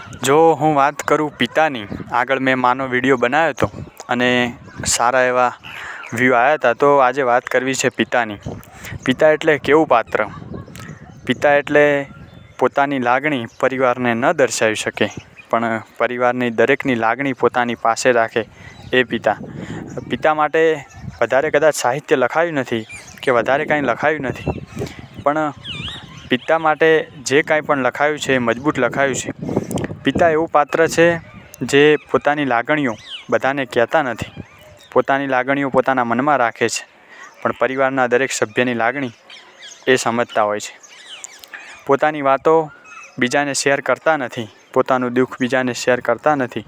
જો હું વાત કરું પિતાની, આગળ મેં માનો વિડીયો બનાવ્યો હતો અને સારા એવા વ્યૂ આવ્યા હતા. તો આજે વાત કરવી છે પિતાની. પિતા એટલે કેવું પાત્ર? પિતા એટલે પોતાની લાગણી પરિવારને ન દર્શાવી શકે પણ પરિવારની દરેકની લાગણી પોતાની પાસે રાખે એ પિતા. પિતા માટે વધારે કદાચ સાહિત્ય લખાયું નથી કે વધારે કાંઈ લખાયું નથી, પણ પિતા માટે જે કાંઈ પણ લખાયું છે એ મજબૂત લખાયું છે. પિતા એવું પાત્ર છે જે પોતાની લાગણીઓ બધાને કહેતા નથી, પોતાની લાગણીઓ પોતાના મનમાં રાખે છે, પણ પરિવારના દરેક સભ્યની લાગણી એ સમજતા હોય છે. પોતાની વાતો બીજાને શેર કરતા નથી, પોતાનું દુઃખ બીજાને શેર કરતા નથી,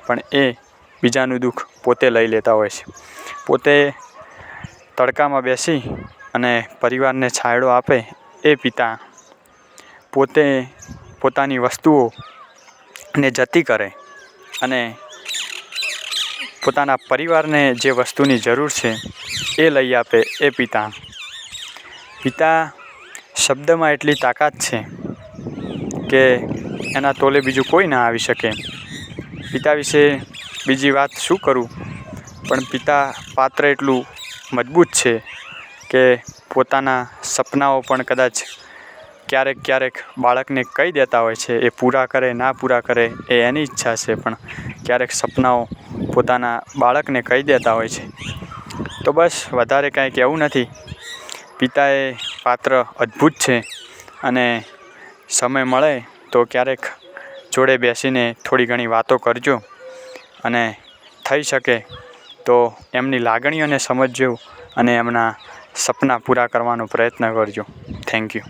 પણ એ બીજાનું દુઃખ પોતે લઈ લેતા હોય છે. પોતે તડકામાં બેસી અને પરિવારને છાંયડો આપે એ પિતા. પોતે પોતાની વસ્તુઓને જતી કરે અને પોતાના પરિવારને જે વસ્તુની જરૂર છે એ લઈ આપે એ પિતા. પિતા શબ્દમાં એટલી તાકાત છે કે એના તોલે બીજું કોઈ ના આવી શકે. પિતા વિશે બીજી વાત શું કરું, પણ પિતા પાત્ર એટલું મજબૂત છે કે પોતાના સપનાઓ પણ કદાચ ક્યારેક બાળકને કહી દેતા હોય છે. એ પૂરા કરે ના પૂરા કરે એ એની ઈચ્છા છે, પણ ક્યારેક સપનાઓ પોતાના બાળકને કહી દેતા હોય છે. તો બસ વધારે કાંઈ કહેવું નથી. પિતા એ પાત્ર અદ્ભુત છે અને સમય મળે તો ક્યારેક જોડે બેસીને થોડી ઘણી વાતો કરજો અને થઈ શકે તો એમની લાગણીઓને સમજજો અને એમના સપના પૂરા કરવાનો પ્રયત્ન કરજો. Thank you.